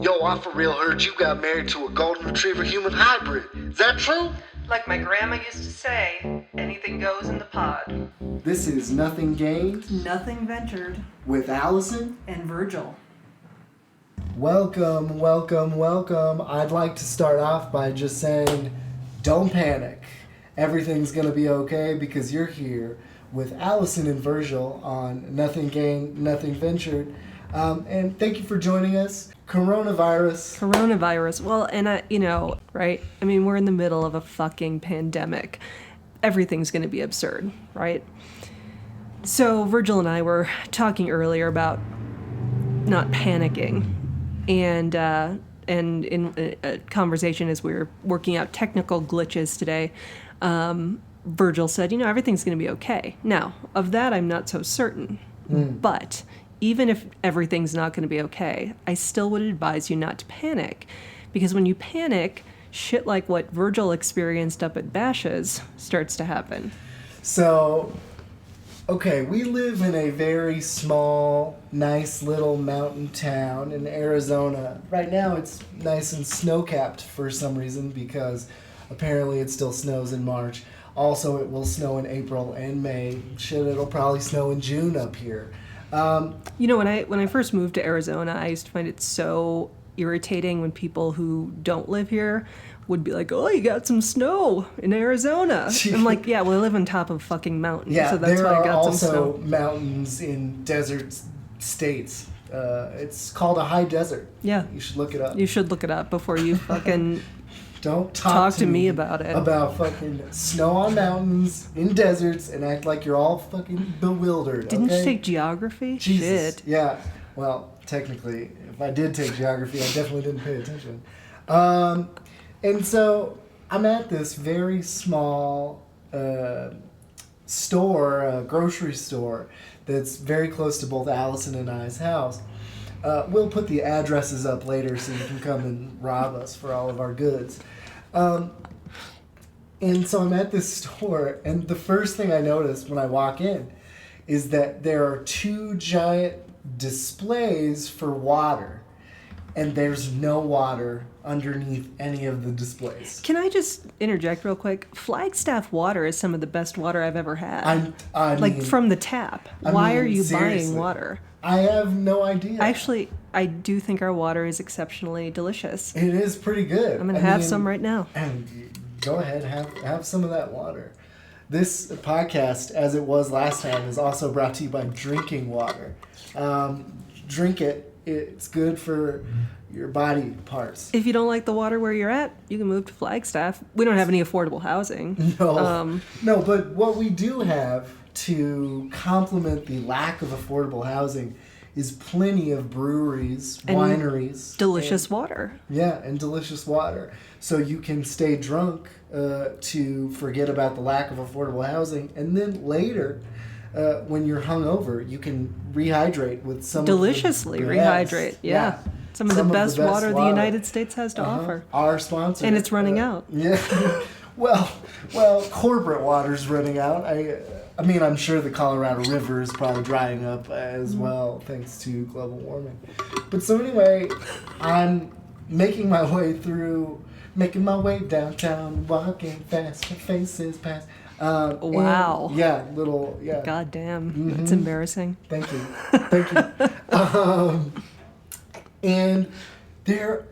Yo, I for real heard you got married to a golden retriever human hybrid. Is that true? Like my grandma used to say, anything goes in the pod. This is Nothing Gained Nothing ventured. with Allison. And Virgil. Welcome, welcome, welcome. I'd like to start off by just saying, don't panic. Everything's going to be okay because you're here with Allison and Virgil on Nothing Gained, Nothing Ventured. And thank you for joining us. Coronavirus. Well, and right? I mean, we're in the middle of a fucking pandemic. Everything's going to be absurd, right? So Virgil and I were talking earlier about not panicking. And in a conversation as we were working out technical glitches today, Virgil said, everything's going to be okay. Now, of that, I'm not so certain. But even if everything's not going to be okay, I still would advise you not to panic. Because when you panic, shit like what Virgil experienced up at Bash's starts to happen. So, okay, we live in a very small, nice little mountain town in Arizona. Right now it's nice and snow-capped for some reason because apparently it still snows in March. Also, it will snow in April and May. Shit, it'll probably snow in June up here. When I first moved to Arizona, I used to find it so irritating when people who don't live here would be like, "Oh, you got some snow in Arizona." I'm like, "Yeah, well, I live on top of fucking mountains, Yeah, so that's why I got some snow." There are also mountains in desert states. It's called a high desert. Yeah. You should look it up. You should look it up before you fucking Don't talk to me about it. About fucking snow on mountains in deserts and act like you're all fucking bewildered. Didn't okay? you take geography? Jesus. Shit. Yeah. Well, technically, if I did take geography, I definitely didn't pay attention. And so I'm at this very small grocery store that's very close to both Allison and I's house. We'll put the addresses up later so you can come and rob us for all of our goods. And so I'm at this store, and the first thing I notice when I walk in is that there are two giant displays for water, and there's no water underneath any of the displays. Can I just interject real quick? Flagstaff water is some of the best water I've ever had. I like mean, from the tap. Why are you seriously, buying water? I have no idea. Actually, I do think our water is exceptionally delicious. It is pretty good. I'm going to have some right now. And go ahead, have some of that water. This podcast, as it was last time, is also brought to you by drinking water. Drink it. It's good for your body parts. If you don't like the water where you're at, you can move to Flagstaff. We don't have any affordable housing. No, but what we do have to complement the lack of affordable housing is plenty of breweries, and wineries. Delicious water. Yeah, and delicious water. So you can stay drunk to forget about the lack of affordable housing, and then later, when you're hungover, you can rehydrate with some deliciously of the rehydrate. best, Yeah. Some of the best water the United States has to offer. Our sponsor. And it's running out. Yeah. well, corporate water's running out. I mean, I'm sure the Colorado River is probably drying up as well, thanks to global warming. But so anyway, I'm making my way downtown, walking fast, my faces pass. Wow. Yeah. God damn, that's embarrassing. Thank you. And there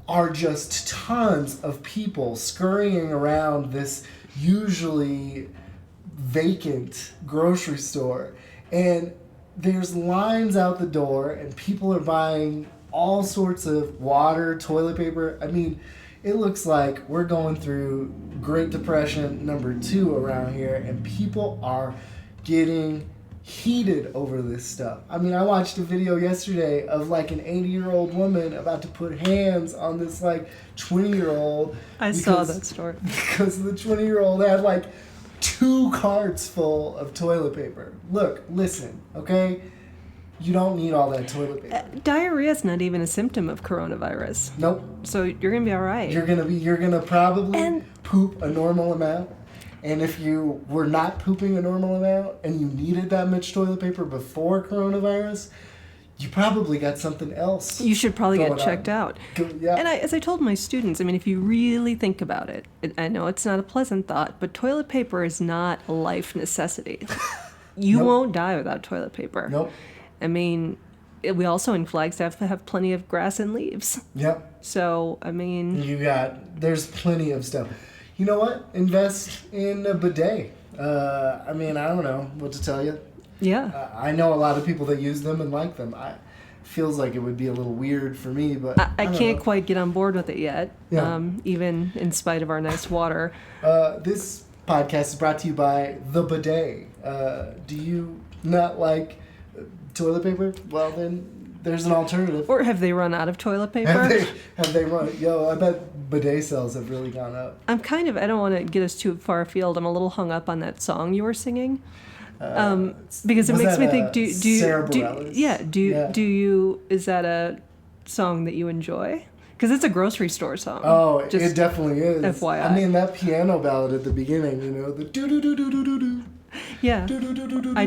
are just tons of people scurrying around this usually vacant grocery store, and there's lines out the door, and people are buying all sorts of water, toilet paper. I mean, it looks like we're going through Great Depression #2 around here, and people are getting heated over this stuff. I mean, I watched a video yesterday of like an 80-year-old woman about to put hands on this like 20-year-old. I saw that story. Because the 20-year-old had like 2 carts full of toilet paper. Look, listen, okay? You don't need all that toilet paper. Diarrhea is not even a symptom of coronavirus. Nope. So you're gonna be all right. You're gonna probably poop a normal amount. And if you were not pooping a normal amount and you needed that much toilet paper before coronavirus, you probably got something else. You should probably get going checked on. out. Yeah. And as I told my students, I mean, if you really think about it, I know it's not a pleasant thought, but toilet paper is not a life necessity. You Nope. won't die without toilet paper. Nope. I mean, we also in Flagstaff have plenty of grass and leaves. Yep. So, I mean, There's plenty of stuff. You know what? Invest in a bidet. I mean, I don't know what to tell you. yeah. I know a lot of people that use them and like them. Feels like it would be a little weird for me, but I don't can't know. quite get on board with it yet, Yeah. even in spite of our nice water. This podcast is brought to you by the bidet. Do you not like toilet paper? Well, then there's an alternative. Or have they run out of toilet paper? Have they run? Yo, I bet bidet sales have really gone up. I don't want to get us too far afield. I'm a little hung up on that song you were singing. Because it Was makes that, me think, Sarah Bareilles? do you, is that a song that you enjoy? Because it's a grocery store song. Oh, Just it definitely is. FYI. I mean, that piano ballad at the beginning, you know, the do do do do do do do. Yeah. I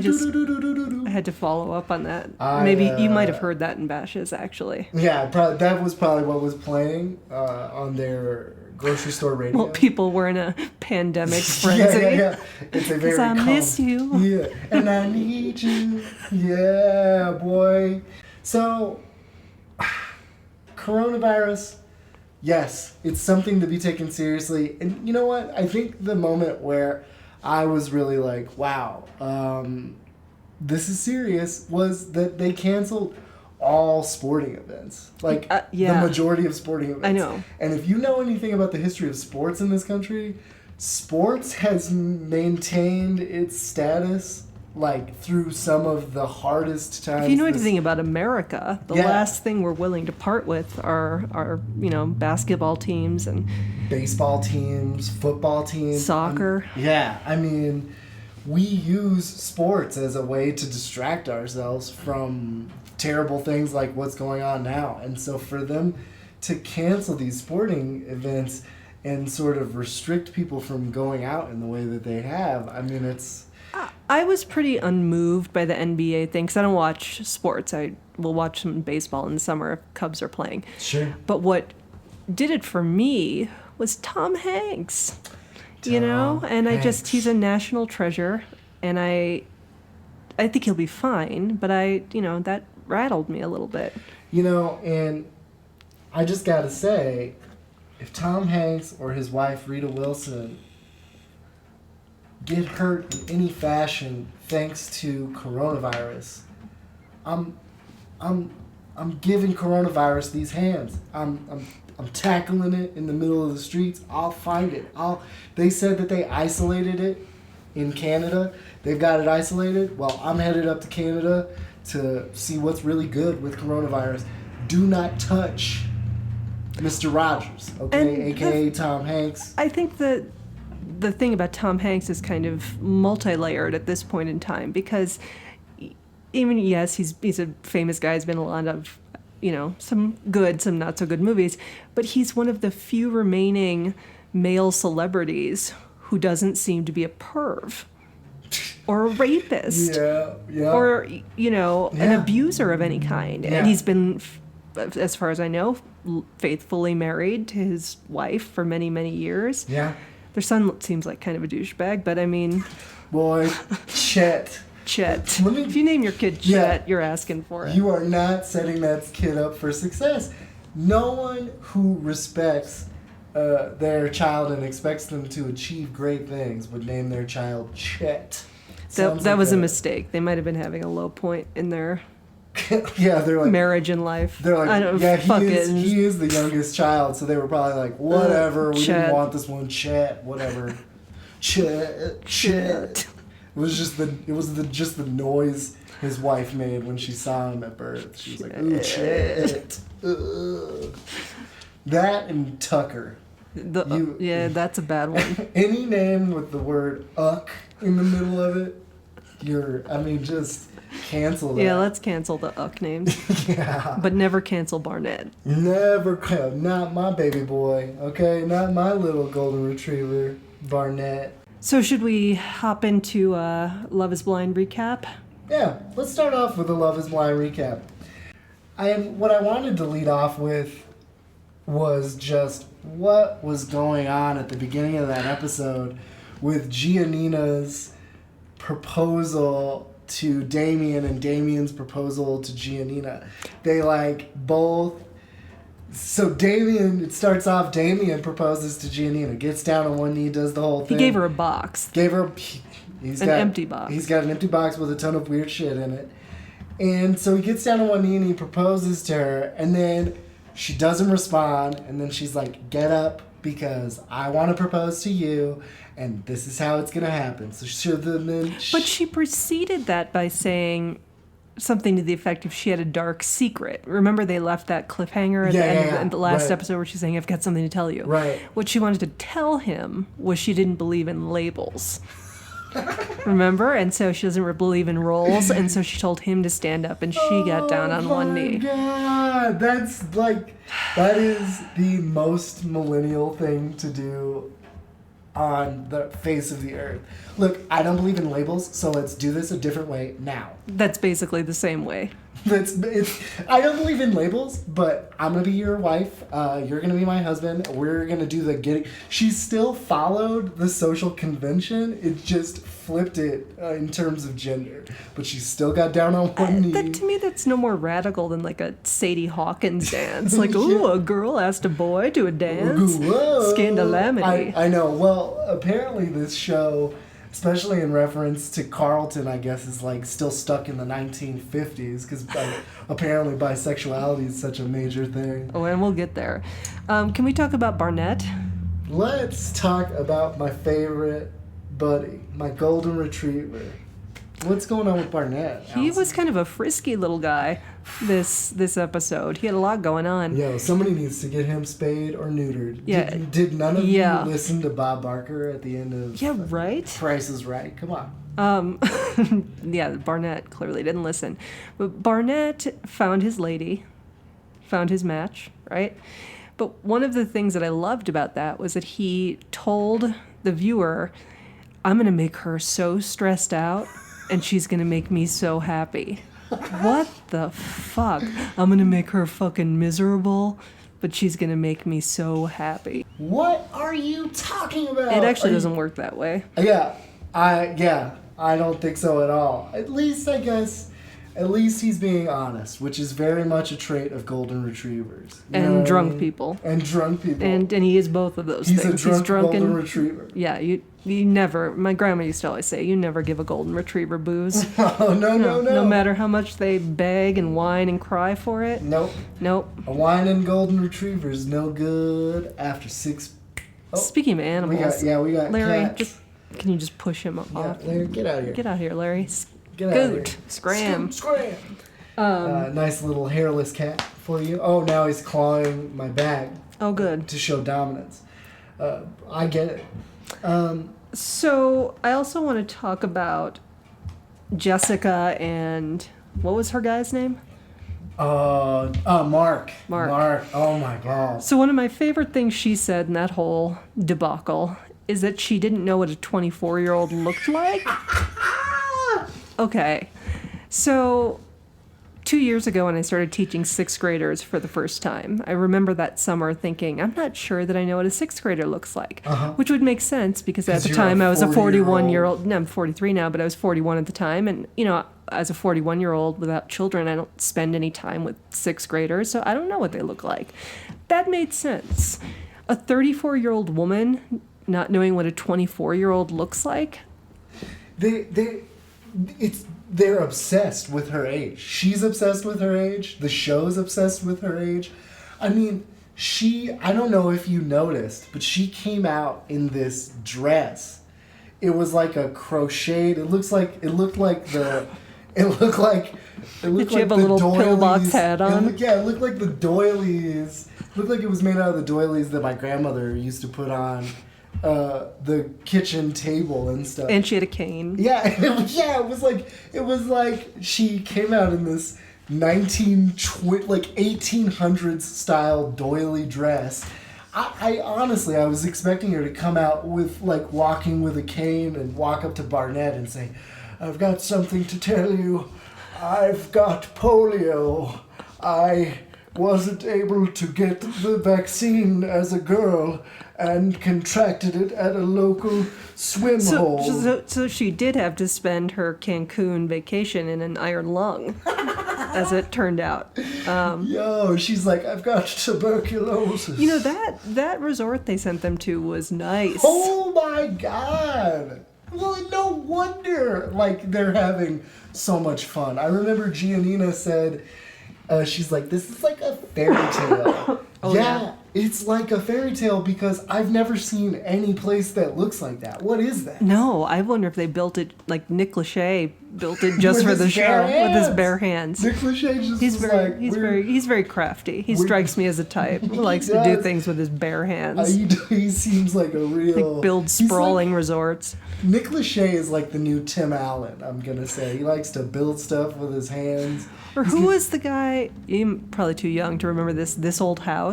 had to follow up on that. Maybe you might have heard that in Bashes, actually. Yeah, that was probably what was playing on their grocery store radio. Well, people were in a pandemic frenzy. Yeah. It's a very Because I calm- miss you. Yeah, and I need you. Yeah, boy. So, coronavirus, yes, it's something to be taken seriously. And you know what? I think the moment where I was really like, wow, this is serious, was that they canceled all sporting events. Like, yeah. the majority of sporting events. I know. And if you know anything about the history of sports in this country, sports has maintained its status like through some of the hardest times. If you know anything about America, the Yeah. last thing we're willing to part with are basketball teams and baseball teams, football teams, soccer. I mean, we use sports as a way to distract ourselves from terrible things like what's going on now. And so for them to cancel these sporting events and sort of restrict people from going out in the way that they have, I mean, it's... I was pretty unmoved by the NBA thing because I don't watch sports. I will watch some baseball in the summer if Cubs are playing. Sure. But what did it for me was Tom Hanks. And he's a national treasure, and I think he'll be fine, but that rattled me a little bit. And I just gotta say, if Tom Hanks or his wife Rita Wilson get hurt in any fashion thanks to coronavirus, I'm giving coronavirus these hands. I'm tackling it in the middle of the streets. I'll find it. They said that they isolated it in Canada. They've got it isolated. Well, I'm headed up to Canada to see what's really good with coronavirus. Do not touch Mr. Rogers, okay, And aka Tom Hanks. I think that the thing about Tom Hanks is kind of multi-layered at this point in time because yes, he's a famous guy. He's been in a lot of, some good, some not so good movies, but he's one of the few remaining male celebrities who doesn't seem to be a perv or a rapist or, an abuser of any kind. Yeah. And he's been, as far as I know, faithfully married to his wife for many, many years. Yeah. Their son seems like kind of a douchebag, but I mean... Boy, Chet. If you name your kid Chet, you're asking for it. You are not setting that kid up for success. No one who respects their child and expects them to achieve great things would name their child Chet. That was a mistake. They might have been having a low point in their they're like marriage and life. They're like, I don't fuck it. he is the youngest child, so they were probably like, whatever, we Chet. didn't want this one, Chet, whatever. Chet. It was just the noise his wife made when she saw him at birth. She was like, ooh, Chet. Ugh. That and Tucker. That's a bad one. Any name with the word uck in the middle of it, just cancel that. Yeah, let's cancel the uck names. Yeah. But never cancel Barnett. Not my baby boy, okay? Not my little golden retriever, Barnett. So should we hop into Love is Blind recap? Yeah, let's start off with a Love is Blind recap. What I wanted to lead off with was just what was going on at the beginning of that episode with Giannina's proposal to Damien and Damien's proposal to Giannina. They like both. So Damien, it starts off, Damien proposes to Giannina, gets down on one knee, does the whole thing. He gave her a box. He's An got empty box. He's got an empty box with a ton of weird shit in it. And so he gets down on one knee and he proposes to her, and then she doesn't respond, and then she's like, get up because I want to propose to you, and this is how it's going to happen. So But she preceded that by saying something to the effect of she had a dark secret. Remember they left that cliffhanger at the end of the last episode where she's saying, I've got something to tell you. Right. What she wanted to tell him was she didn't believe in labels. Remember? And so she doesn't believe in roles, and so she told him to stand up, and she got down on one knee. Oh my God, that is the most millennial thing to do on the face of the earth. Look, I don't believe in labels, so let's do this a different way now. That's basically the same way. I don't believe in labels, but I'm gonna be your wife. You're gonna be my husband. We're gonna do the getting. She still followed the social convention. It just flipped it in terms of gender, but she still got down on one knee. To me, that's no more radical than like a Sadie Hawkins dance. Like, ooh, a girl asked a boy to a dance. Whoa. Scandalamity. I know. Well, apparently this show, especially in reference to Carlton, I guess, is like still stuck in the 1950s because apparently bisexuality is such a major thing. Oh, and we'll get there. Can we talk about Barnett? Let's talk about my favorite buddy, my golden retriever. What's going on with Barnett? He Allison? was kind of a frisky little guy this episode. He had a lot going on. Yo, somebody needs to get him spayed or neutered. Yeah. Did none of you listen to Bob Barker at the end of Yeah, right? Price is Right? Come on. Yeah, Barnett clearly didn't listen. But Barnett found his lady, found his match, right? But one of the things that I loved about that was that he told the viewer, I'm going to make her so stressed out, and she's going to make me so happy. What the fuck? I'm going to make her fucking miserable, but she's going to make me so happy. What are you talking about? It actually doesn't work that way. Yeah, I don't think so at all. At least he's being honest, which is very much a trait of golden retrievers. You know And what drunk I mean? people. And drunk people. And he is both of those He's things. a drunk golden and, retriever. Yeah, you never, my grandma used to always say, you never give a golden retriever booze. Oh, no. No matter how much they beg and whine and cry for it. Nope. A whining golden retriever is no good after 6. Oh, Speaking of animals, we got Larry, cats. can you just push him off? Yeah, Larry, get out of here. Get out of here, Larry. Get out of here. Scram. Scram. Nice little hairless cat for you. Oh, now he's clawing my bag. Oh, good. To show dominance. I get it. So I also want to talk about Jessica and what was her guy's name? Mark. Mark. Oh my God. So one of my favorite things she said in that whole debacle is that she didn't know what a 24-year-old looked like. Okay. So 2 years ago when I started teaching 6th graders for the first time, I remember that summer thinking, I'm not sure that I know what a 6th grader looks like. Which would make sense because at the time I was a 41-year-old. No, I'm 43 now, but I was 41 at the time. And, as a 41-year-old without children, I don't spend any time with 6th graders, so I don't know what they look like. That made sense. A 34-year-old woman not knowing what a 24-year-old looks like? They're obsessed with her age. She's obsessed with her age. The show's obsessed with her age. I mean, I don't know if you noticed, but she came out in this dress. It was like a crocheted. It looked like Did she have a little pillbox hat on? It looked like the doilies. It looked like it was made out of the doilies that my grandmother used to put on the kitchen table and stuff. And she had a cane. Yeah, it was like she came out in this 1800s style doily dress. I honestly, I was expecting her to come out with like walking with a cane and walk up to Barnett and say, I've got something to tell you. I've got polio. I wasn't able to get the vaccine as a girl and contracted it at a local swim hole. So she did have to spend her Cancun vacation in an iron lung, as it turned out. Yo, she's like, I've got tuberculosis. You know, that resort they sent them to was nice. Oh my god. Well, no wonder, like, they're having so much fun. I remember Giannina said, she's like, this is like a fairy tale. Yeah, it's like a fairy tale because I've never seen any place that looks like that. What is that? No, I wonder if they built it like Nick Lachey built it just for the show with his bare hands. Nick Lachey just he's very crafty. He strikes me as a type who likes to do things with his bare hands. He seems like a real... Like build sprawling resorts. Nick Lachey is like the new Tim Allen, I'm going to say. He likes to build stuff with his hands. Or who is the guy, you're probably too young to remember this old house.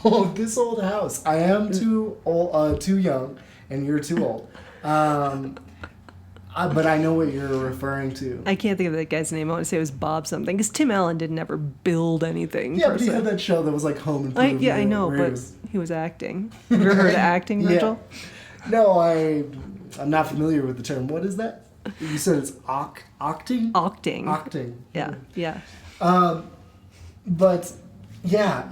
Oh, This Old House. I am too old, too young, and you're too old. But I know what you're referring to. I can't think of that guy's name. I want to say it was Bob something, because Tim Allen did never build anything. Yeah, but he had that show that was like Home Improvement. I know, but he was acting. Have you ever heard of acting, Virgil? Yeah. No, I'm not familiar with the term. What is that? You said it's octing? Octing. Octing. Yeah. But yeah,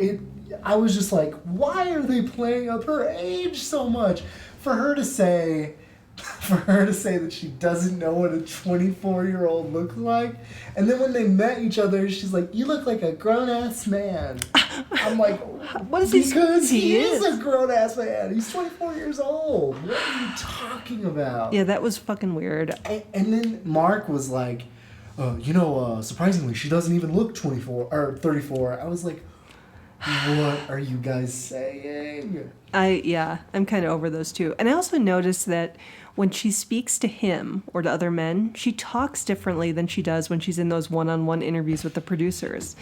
I was just like, why are they playing up her age so much? For her to say that she doesn't know what a 24-year-old looks like, and then when they met each other, she's like, you look like a grown-ass man. I'm like, what is he? Because he is a grown-ass man. He's 24 years old. What are you talking about? Yeah, that was fucking weird. And then Mark was like, surprisingly, she doesn't even look 24 or 34. I was like, what are you guys saying? I'm kind of over those two. And I also noticed that when she speaks to him or to other men, she talks differently than she does when she's in those one-on-one interviews with the producers.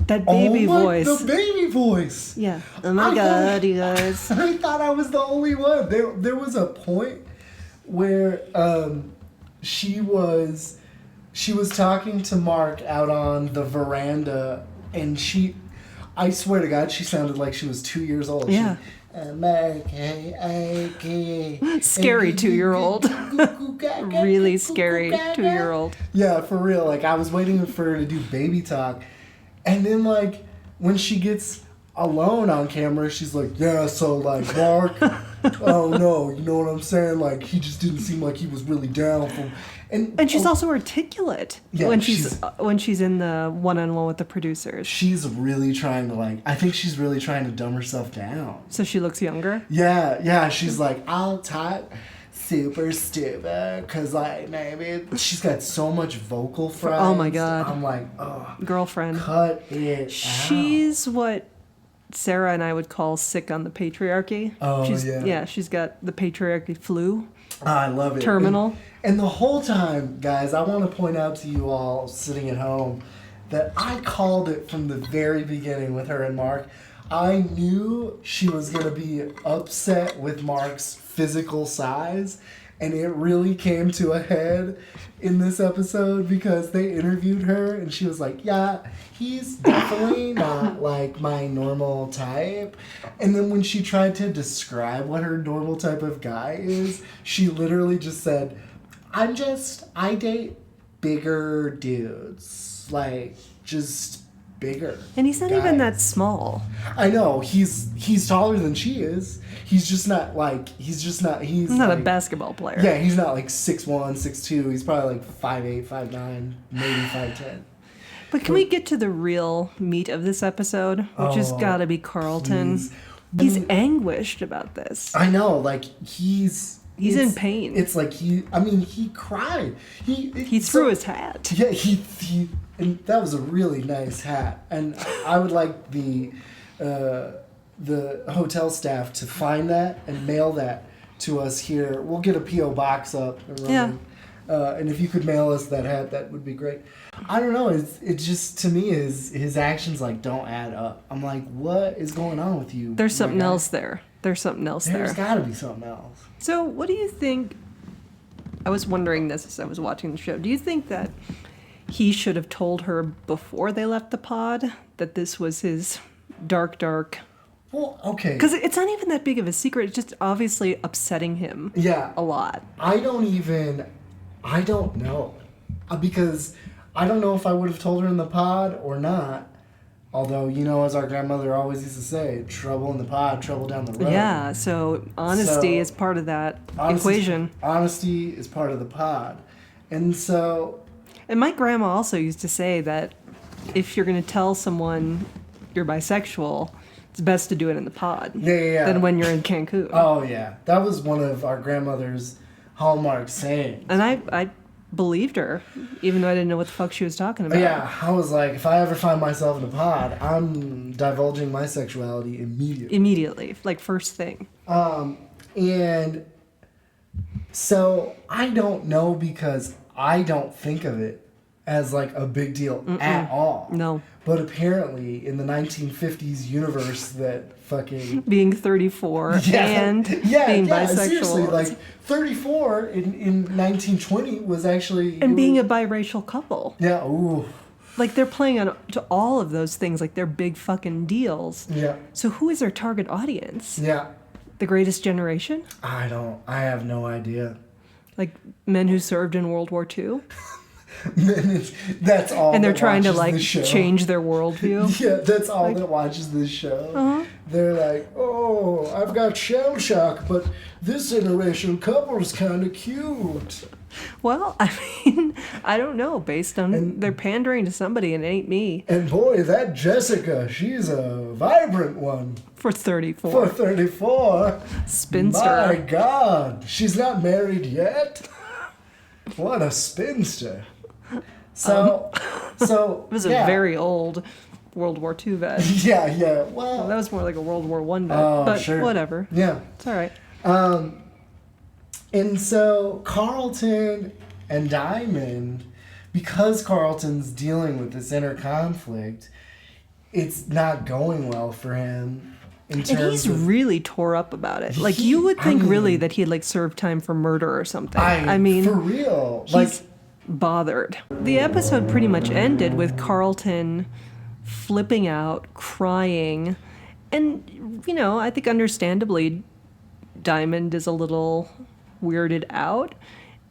That baby voice. The baby voice. Yeah. Oh my God, you guys. I thought I was the only one. There was a point where she was talking to Mark out on the veranda, and I swear to God, she sounded like she was 2 years old. Yeah. Scary 2-year-old. Really scary 2-year-old. Yeah, for real. Like, I was waiting for her to do baby talk. And then, like, when she gets alone on camera, she's like, yeah, so, like, Mark, oh, no, you know what I'm saying? Like, he just didn't seem like he was really down for... And she's also articulate when she's in the one-on-one with the producers. She's really trying to, I think she's really trying to dumb herself down. So she looks younger? Yeah, she's like, I'll talk super stupid, because, maybe... She's got so much vocal fries. Oh, my God. I'm like, oh. Girlfriend. Cut it out. She's what Sarah and I would call sick on the patriarchy. Oh, Yeah, she's got the patriarchy flu. Oh, I love it. Terminal. And the whole time, guys, I want to point out to you all sitting at home that I called it from the very beginning with her and Mark. I knew she was going to be upset with Mark's physical size, and it really came to a head in this episode because they interviewed her, and she was like, yeah, he's definitely not like my normal type. And then when she tried to describe what her normal type of guy is, she literally just said, I date bigger dudes. Like, just bigger. And he's not guys. even that small. I know. He's taller than she is. He's not a basketball player. Yeah, he's not like 6'1", 6'2". He's probably like 5'8", 5'9", maybe 5'10". But can we get to the real meat of this episode, which has got to be Carlton? Please. He's anguished about this. I know, like He's in pain. It's like he cried. He threw his hat. Yeah, he and that was a really nice hat. And I would like the hotel staff to find that and mail that to us here. We'll get a P.O. box up. And if you could mail us that hat, that would be great. I don't know. It just, to me, his actions don't add up. I'm like, what is going on with you? There's something else there. There's got to be something else. So what do you think? I was wondering this as I was watching the show. Do you think that he should have told her before they left the pod that this was his dark. Well, okay. Because it's not even that big of a secret. It's just obviously upsetting him a lot. I don't know. Because I don't know if I would have told her in the pod or not. Although, as our grandmother always used to say, trouble in the pod, trouble down the road. Yeah, so honesty is part of that equation. Honesty is part of the pod. And so... And my grandma also used to say that if you're going to tell someone you're bisexual, it's best to do it in the pod than when you're in Cancun. Oh, yeah. That was one of our grandmother's hallmark sayings. And I believed her, even though I didn't know what the fuck she was talking about. Yeah, I was like, if I ever find myself in a pod, I'm divulging my sexuality immediately. Immediately, like first thing. And so I don't know because I don't think of it as like a big deal at all. No. But apparently in the 1950s universe that fucking... Being 34 and being bisexual. Seriously, like 34 in 1920 was actually... And being a biracial couple. Yeah, ooh. Like they're playing on to all of those things, like they're big fucking deals. Yeah. So who is our target audience? Yeah. The greatest generation? I have no idea. Like men who served in World War II? That's all. And they're trying to like the change their worldview. Yeah, that's all that watches this show. Uh-huh. They're like, oh, I've got shell shock, but this interracial couple is kind of cute. Well, I mean, I don't know. Based on they're pandering to somebody, and it ain't me. And boy, that Jessica, she's a vibrant one. For 34. For 34. Spinster. My God, she's not married yet. What a spinster. So it was a very old World War II vet. Yeah. Well, that was more like a World War I vet. Oh, but sure. whatever. Yeah. It's all right. And so Carlton and Diamond, because Carlton's dealing with this inner conflict, it's not going well for him. And he's really tore up about it. Like, you would think really that he'd, like, served time for murder or something. I mean... For real. He's bothered. The episode pretty much ended with Carlton flipping out, crying, and, I think understandably, Diamond is a little weirded out.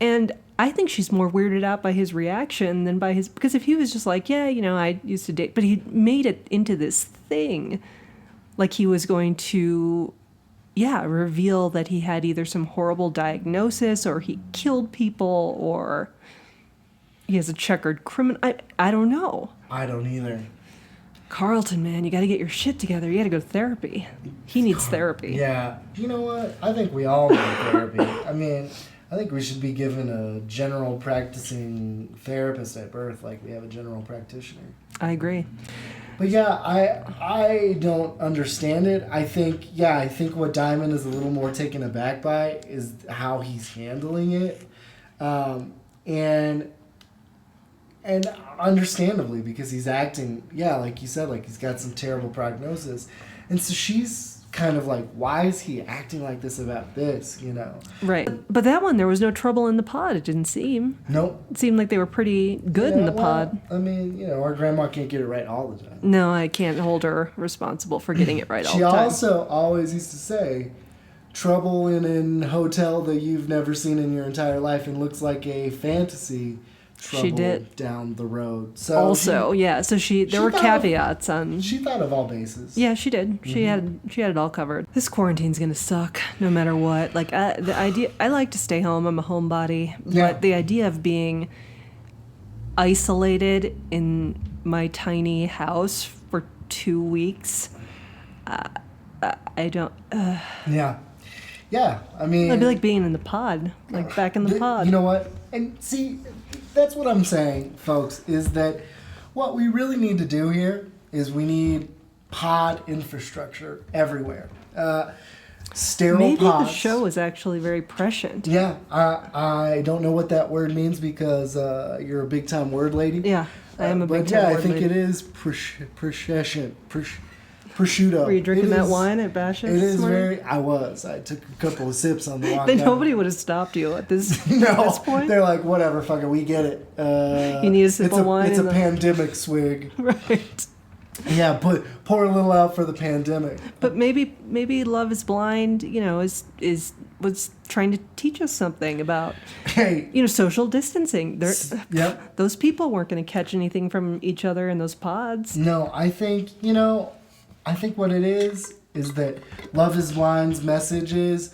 And I think she's more weirded out by his reaction than by his... Because if he was just like, yeah, I used to date... But he made it into this thing... Like he was going to, reveal that he had either some horrible diagnosis or he killed people or he has a checkered criminal. I don't know. I don't either. Carlton, man, you got to get your shit together. You got to go to therapy. He needs therapy. Yeah. You know what? I think we all need therapy. I mean, I think we should be given a general practicing therapist at birth like we have a general practitioner. I agree. But yeah, I don't understand it. I think what Diamond is a little more taken aback by is how he's handling it. And understandably, because he's acting, like you said, like he's got some terrible prognosis. And so she's kind of like, why is he acting like this about this, Right. But that one, there was no trouble in the pod, it didn't seem. Nope. It seemed like they were pretty good in the pod. I mean, our grandma can't get it right all the time. No, I can't hold her responsible for getting it right all the time. She also always used to say, trouble in a hotel that you've never seen in your entire life and looks like a fantasy. Trouble she did down the road. So also, there were caveats on. She thought of all bases. Yeah, she did. She had it all covered. This quarantine's gonna suck no matter what. Like the idea, I like to stay home. I'm a homebody, but the idea of being isolated in my tiny house for 2 weeks, I don't. Yeah. I mean, it'd be like being in the pod, like back in the pod. You know what? And see. That's what I'm saying, folks, is that what we really need to do here is we need pod infrastructure everywhere. Sterile Maybe pods. The show is actually very prescient. Yeah, I don't know what that word means because you're a big-time word lady. Yeah, I am a big-time word lady. I think it is prescient. prosciutto. Were you drinking It that is- wine at Bashas' It this is morning? very. I was. I took a couple of sips on the walk Then down. nobody would have stopped you at this No, at this point. they're like, whatever, fuck it, we get it. You need a sip it's of wine It's a in the- pandemic swig. Right. Yeah, pour a little out for the pandemic. But maybe Love Is Blind, was trying to teach us something about Hey, social distancing. yep. Those people weren't going to catch anything from each other in those pods. No, I think what it is that Love Is Blind's message is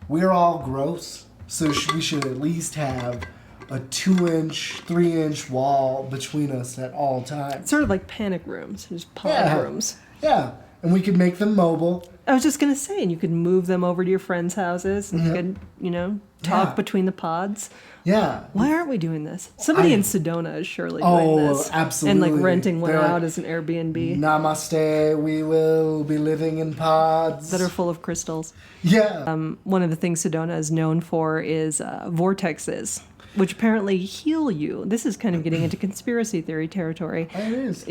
we're all gross, so we should at least have a 2-inch, 3-inch wall between us at all times. It's sort of like panic rooms, just pod Yeah. rooms. Yeah, and we could make them mobile. I was just going to say, and you could move them over to your friends' houses and you could, talk Yeah. between the pods. Yeah. Why aren't we doing this? Somebody in Sedona is surely doing this. Absolutely. And renting one They're out like, as an Airbnb Namaste, we will be living in pods. that are full of crystals. Yeah. One of the things Sedona is known for is vortexes, which apparently heal you. This is kind of getting into conspiracy theory territory. It is.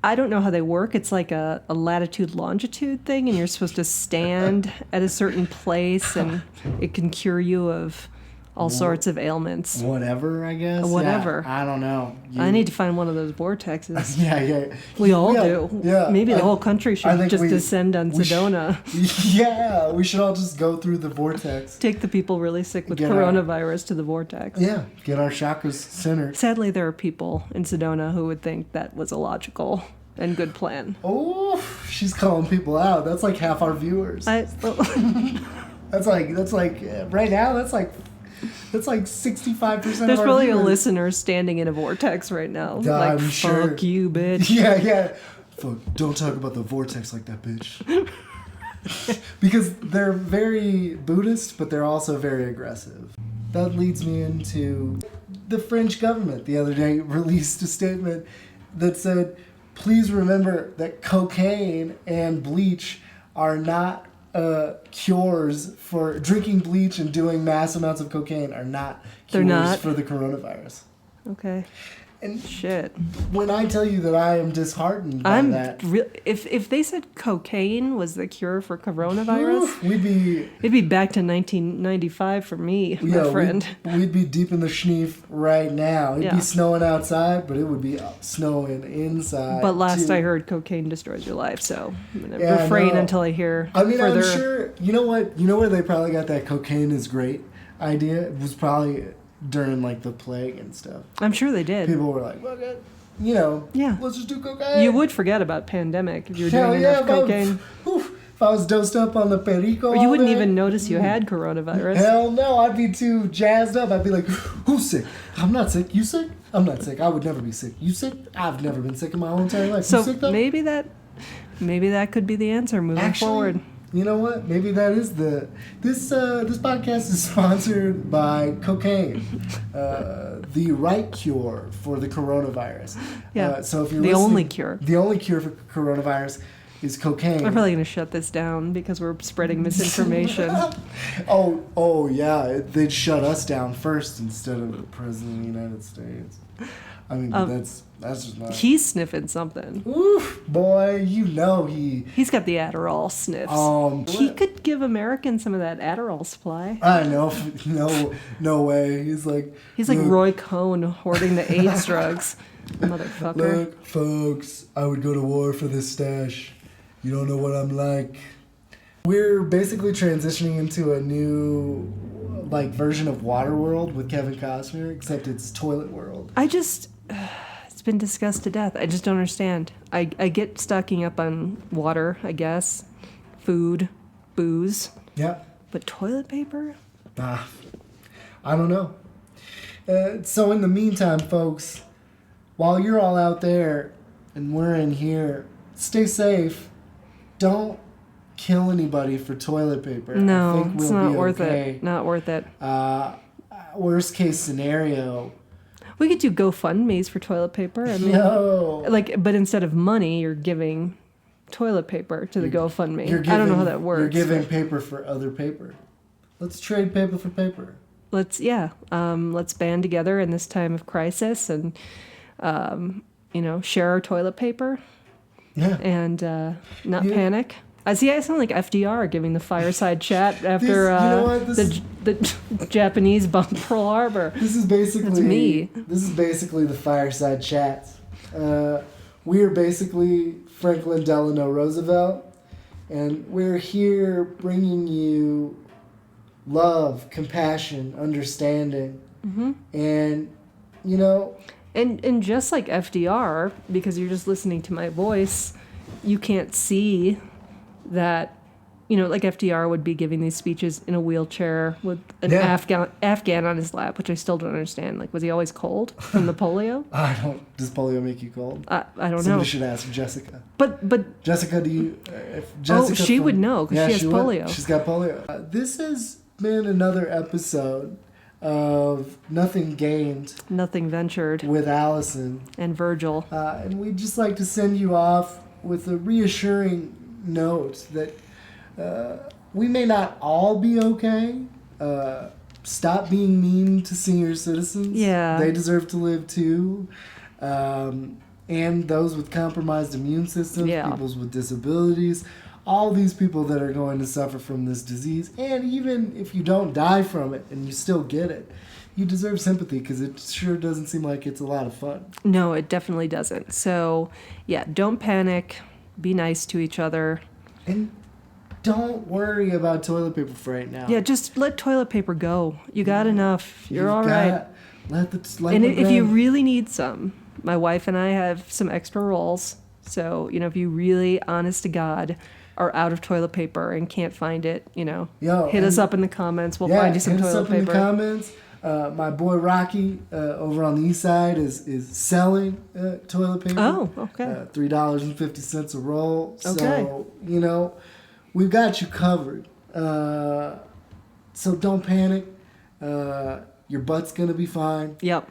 I don't know how they work. It's like a latitude-longitude thing, and you're supposed to stand at a certain place, and it can cure you of all sorts of ailments. Whatever, I guess. Whatever. Yeah, I don't know. I need to find one of those vortexes. Yeah. We all Yeah, do. yeah. Maybe the whole country I should think just we- descend on we sh- Sedona. Yeah, we should all just go through the vortex. Take the people really sick with Get our- coronavirus to the vortex. Yeah, get our chakras centered. Sadly, there are people in Sedona who would think that was a logical and good plan. Oh, she's calling people out. That's like half our viewers. That's like right now. That's like 65% There's of our probably viewers. a listener standing in a vortex right now. Yeah, like, I'm fuck sure. you, bitch. Yeah. Fuck, don't talk about the vortex like that, bitch. Because they're very Buddhist, but they're also very aggressive. That leads me into the French government the other day released a statement that said, please remember that cocaine and bleach are not cures for drinking bleach and doing mass amounts of cocaine are not They're cures not? for the coronavirus. Okay. And Shit. when I tell you that I am disheartened by that, If they said cocaine was the cure for coronavirus, oof, we'd be it'd be back to 1995 for me, my friend. We'd be deep in the schneef right now. It'd Yeah. be snowing outside, but it would be snowing inside. But last too. I heard, cocaine destroys your life, so I'm gonna Yeah, refrain no. until I hear I mean, further. I'm sure. You know what? You know where they probably got that cocaine is great idea? It was probably during like the plague and stuff. I'm sure they did. People were like, "Fuck it, Yeah. let's just do cocaine." You would forget about pandemic if you were Hell doing yeah, enough cocaine. If I was dosed up on the perico, Or you all wouldn't day, even notice you had coronavirus. Hell no, I'd be too jazzed up. I'd be like, who's sick? I'm not sick. You sick? I'm not sick. I would never be sick. You sick? I've never been sick in my whole entire life. So you sick though? maybe that could be the answer moving forward. You know what? Maybe that is this podcast is sponsored by cocaine, the right cure for the coronavirus. Yeah. So if you're The listening- only cure. the only cure for coronavirus is cocaine. I'm probably going to shut this down because we're spreading misinformation. Oh yeah, they'd shut us down first instead of the president of the United States. I mean, but that's just not. He's sniffing something. Oof, boy, you know he. He's got the Adderall sniffs. He could give Americans some of that Adderall supply. I know, no way. He's like He's like Roy Cohn hoarding the AIDS drugs. Motherfucker. Look, folks, I would go to war for this stash. You don't know what I'm like. We're basically transitioning into a new version of Waterworld with Kevin Costner, except it's Toilet World. It's been discussed to death. I just don't understand. I get stocking up on water, I guess, food, booze, Yeah. but toilet paper? I don't know. So in the meantime, folks, while you're all out there and we're in here, stay safe. Don't kill anybody for toilet paper. I No, think it's we'll not be worth okay. it. Not worth it. Worst case scenario. We could do GoFundMe's for toilet paper. I mean, No. but instead of money, you're giving toilet paper to the GoFundMe. I don't know how that works. You're giving paper for other paper. Let's trade paper for paper. Let's band together in this time of crisis and share our toilet paper. and not Yeah. panic. I sound like FDR giving the fireside chat after the Japanese bombed Pearl Harbor. This is basically That's me. This is basically the fireside chats. We are basically Franklin Delano Roosevelt, and we're here bringing you love, compassion, understanding, and And just like FDR, because you're just listening to my voice, you can't see that, like FDR would be giving these speeches in a wheelchair with an Afghan on his lap, which I still don't understand. Like, was he always cold from the polio? Does polio make you cold? I don't know. Somebody should ask Jessica. But Jessica, do you? If Jessica she would know because she has polio. She's got polio. This has been another episode of Nothing Gained, Nothing Ventured with Allison and Virgil. And we'd just like to send you off with a reassuring note that we may not all be okay. Stop being mean to senior citizens. Yeah. They deserve to live too. And those with compromised immune systems, people with disabilities, all these people that are going to suffer from this disease. And even if you don't die from it and you still get it, you deserve sympathy because it sure doesn't seem like it's a lot of fun. No, it definitely doesn't. So, don't panic. Be nice to each other. And don't worry about toilet paper for right now. Yeah, just let toilet paper go. You got enough. You're all right. And if you really need some, my wife and I have some extra rolls. So, if you really, honest to God, are out of toilet paper and can't find it, hit us up in the comments. We'll find you some toilet paper. In the comments. My boy Rocky over on the east side is selling toilet paper. Oh, okay. $3.50 a roll. Okay. So, we've got you covered. So don't panic. Your butt's going to be fine. Yep.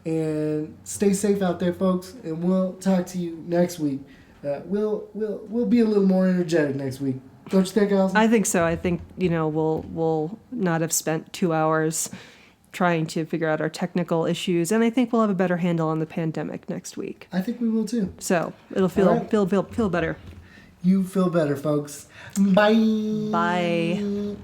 And stay safe out there, folks. And we'll talk to you next week. We'll be a little more energetic next week. Don't you think, Allison? I think so. I think, we'll not have spent 2 hours trying to figure out our technical issues, and I think we'll have a better handle on the pandemic next week. I think we will too. So it'll feel better. You feel better, folks. Bye. Bye.